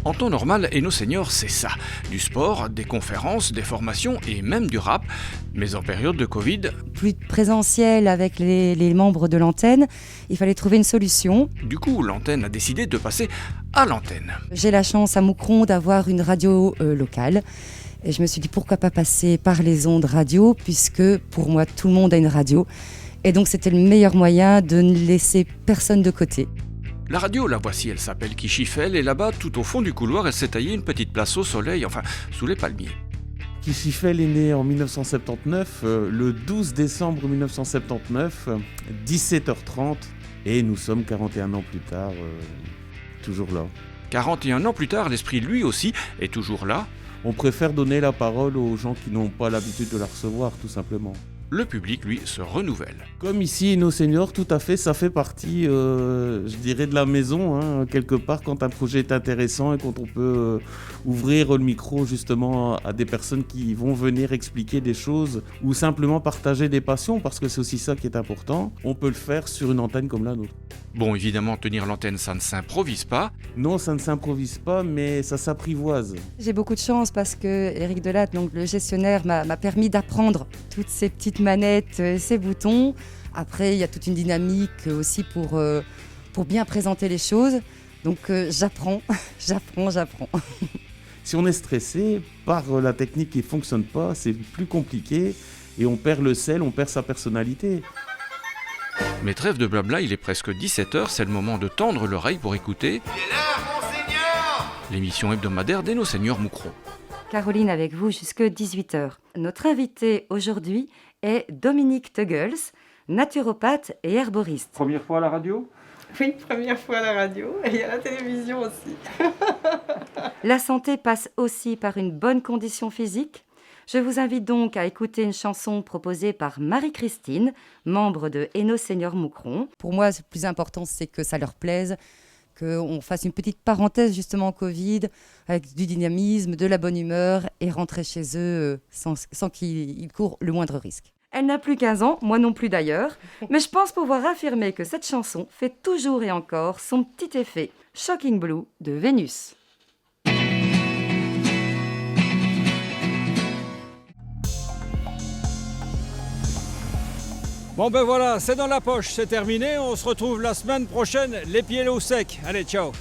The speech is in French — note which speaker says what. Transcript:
Speaker 1: En temps normal, Hainaut Senior, c'est ça. Du sport, des conférences, des formations et même du rap. Mais en période de Covid,
Speaker 2: Plus de présentiel avec les membres de l'antenne, il fallait trouver une solution.
Speaker 1: du coup, l'antenne a décidé de passer à l'antenne.
Speaker 2: J'ai la chance à Moucron d'avoir une radio locale. Et je me suis dit pourquoi pas passer par les ondes radio, puisque pour moi tout le monde a une radio. Et donc c'était le meilleur moyen de ne laisser personne de côté.
Speaker 1: La radio, la voici, elle s'appelle Kichifel et là-bas, tout au fond du couloir, elle s'est taillée une petite place au soleil, enfin, sous les palmiers.
Speaker 3: Kichifel est né en 1979, le 12 décembre 1979, 17h30, et nous sommes 41 ans plus tard, toujours là.
Speaker 1: 41 ans plus tard, l'esprit, lui aussi, est toujours là.
Speaker 3: On préfère donner la parole aux gens qui n'ont pas l'habitude de la recevoir, tout simplement.
Speaker 1: Le public, lui, se renouvelle.
Speaker 3: Comme ici, Hainaut Senior, tout à fait, ça fait partie, je dirais, de la maison, hein, quelque part, quand un projet est intéressant et quand on peut ouvrir le micro justement à des personnes qui vont venir expliquer des choses ou simplement partager des passions, parce que c'est aussi ça qui est important. On peut le faire sur une antenne comme la nôtre.
Speaker 1: Bon, évidemment, tenir l'antenne, ça ne s'improvise pas.
Speaker 3: Non, ça ne s'improvise pas, mais ça s'apprivoise.
Speaker 2: J'ai beaucoup de chance parce que Éric Delatte, donc le gestionnaire, m'a permis d'apprendre toutes ces petites manettes, ces boutons. Après, il y a toute une dynamique aussi pour bien présenter les choses. Donc j'apprends.
Speaker 3: Si on est stressé par la technique qui ne fonctionne pas, c'est plus compliqué et on perd le sel, on perd sa personnalité.
Speaker 1: Mais trêve de blabla, il est presque 17h, c'est le moment de tendre l'oreille pour écouter l'émission hebdomadaire d'Hainaut Senior Moucron.
Speaker 2: Caroline avec vous jusque 18h. Notre invité aujourd'hui est Dominique Teugels, naturopathe et herboriste.
Speaker 1: Première fois à la radio ?
Speaker 4: Oui, première fois à la radio et à la télévision aussi.
Speaker 2: La santé passe aussi par une bonne condition physique. Je vous invite donc à écouter une chanson proposée par Marie-Christine, membre de Hainaut Senior Moucron. Pour moi, le plus important, c'est que ça leur plaise, qu'on fasse une petite parenthèse justement Covid, avec du dynamisme, de la bonne humeur et rentrer chez eux sans qu'ils courent le moindre risque. Elle n'a plus 15 ans, moi non plus d'ailleurs, mais je pense pouvoir affirmer que cette chanson fait toujours et encore son petit effet. Shocking Blue de Vénus.
Speaker 5: Bon ben voilà, c'est dans la poche, c'est terminé. On se retrouve la semaine prochaine, les pieds au sec. Allez, ciao.